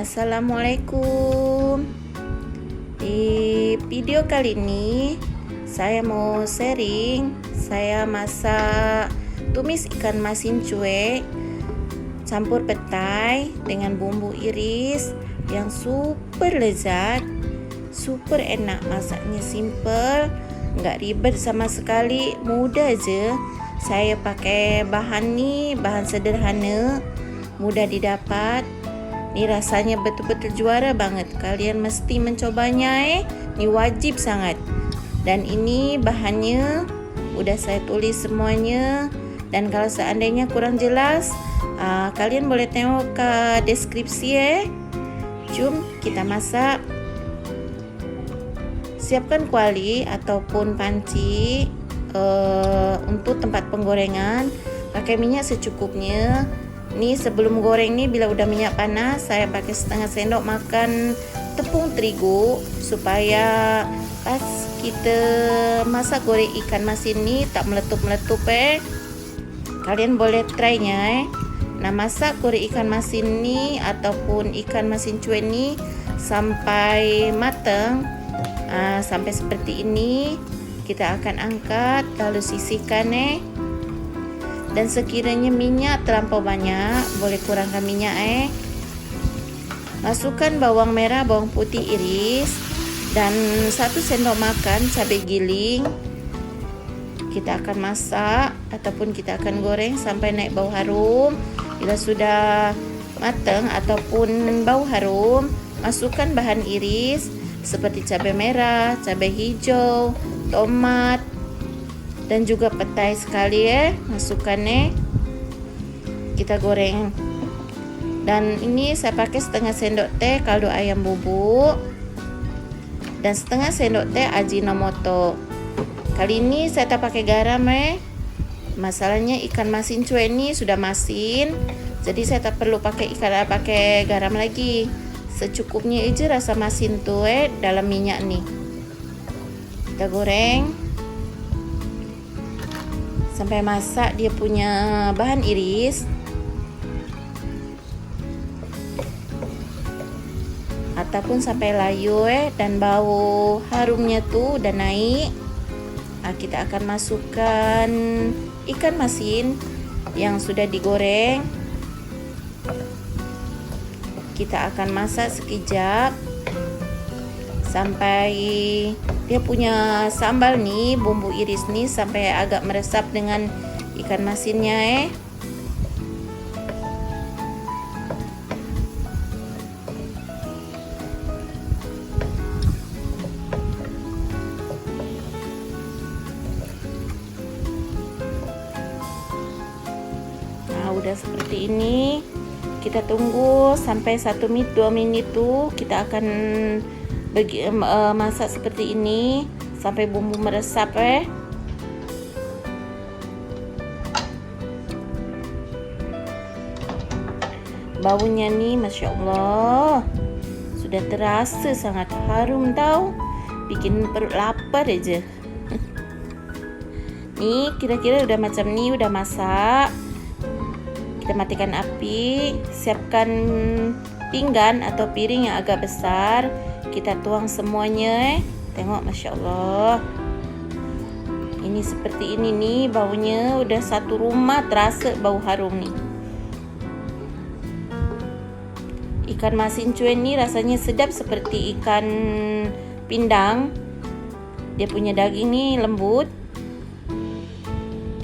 Assalamualaikum. Di video kali ini saya mau sharing saya masak tumis ikan masin cuek campur petai dengan bumbu iris yang super lezat, super enak. Masaknya simple, nggak ribet sama sekali, mudah aja. Saya pakai bahan sederhana, mudah didapat. Ini rasanya betul-betul juara banget. Kalian mesti mencobanya Ini wajib sangat. Dan ini bahannya udah saya tulis semuanya. Dan kalau seandainya kurang jelas, kalian boleh tengok ke deskripsi Jom kita masak. Siapkan kuali ataupun panci untuk tempat penggorengan. Pakai minyak secukupnya. Ini sebelum goreng nih, bila udah minyak panas, saya pakai setengah sendok makan tepung terigu supaya pas kita masak goreng ikan masin ini tak meletup-meletup Kalian boleh try-nya Nah, masak goreng ikan masin ini ataupun ikan masin cuek ini sampai matang, sampai seperti ini. Kita akan angkat lalu sisihkan Dan sekiranya minyak terlampau banyak, boleh kurangkan minyak Masukkan bawang merah, bawang putih iris dan 1 sendok makan cabai giling. Kita akan masak ataupun kita akan goreng sampai naik bau harum. Bila sudah matang ataupun bau harum, masukkan bahan iris seperti cabai merah, cabai hijau, tomat dan juga petai sekali masukkan kita goreng. Dan ini saya pakai setengah sendok teh kaldu ayam bubuk dan setengah sendok teh ajinomoto. Kali ini saya tak pakai garam Masalahnya ikan masin cuek ini sudah masin, jadi saya tak perlu pakai garam lagi. Secukupnya aja rasa masin tuh dalam minyak nih. Kita goreng sampai masak dia punya bahan iris ataupun sampai layu dan bau harumnya tuh udah naik. Kita akan masukkan ikan masin yang sudah digoreng. Kita akan masak sekejap sampai dia punya sambal nih, bumbu iris nih sampai agak meresap dengan ikan masinnya Nah, udah seperti ini. Kita tunggu sampai 1 menit 2 menit tuh kita akan masak seperti ini sampai bumbu meresap Baunya nih Masya Allah sudah terasa sangat harum tau, bikin perut lapar aja. Nih kira-kira udah macam nih, udah masak. Kita matikan api, siapkan pinggan atau piring yang agak besar. Kita tuang semuanya Tengok Masya Allah. Ini seperti ini nih, baunya udah satu rumah terasa bau harum nih. Ikan masin cuek nih rasanya sedap seperti ikan pindang. Dia punya daging nih lembut.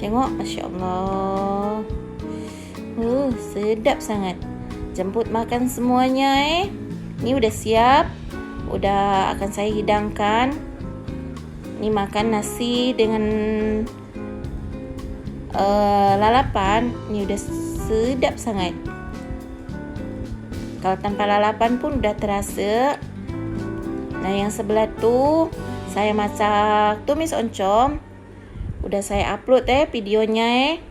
Tengok Masya Allah. Sedap sangat. Jemput makan semuanya Ini udah siap. Udah akan saya hidangkan. Ini makan nasi dengan lalapan. Ini udah sedap sangat. Kalau tanpa lalapan pun udah terasa. Nah, yang sebelah tuh saya masak tumis oncom. Udah saya upload videonya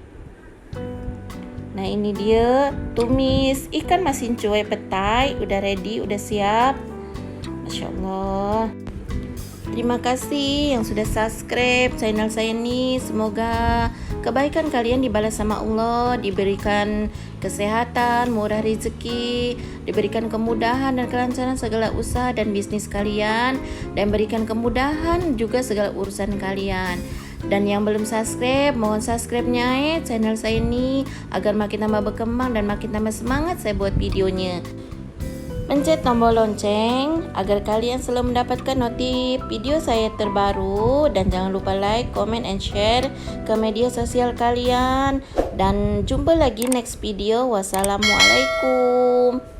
Nah, ini dia tumis ikan masin cuek petai. Udah ready, udah siap. Masya Allah. Terima kasih yang sudah subscribe channel saya ini. Semoga kebaikan kalian dibalas sama Allah, diberikan kesehatan, murah rezeki, diberikan kemudahan dan kelancaran segala usaha dan bisnis kalian, dan berikan kemudahan juga segala urusan kalian. Dan yang belum subscribe, mohon subscribe-nya channel saya ini agar makin tambah berkembang dan makin tambah semangat saya buat videonya. Pencet tombol lonceng agar kalian selalu mendapatkan notif video saya terbaru, dan jangan lupa like, comment, and share ke media sosial kalian. Dan jumpa lagi next video. Wassalamualaikum.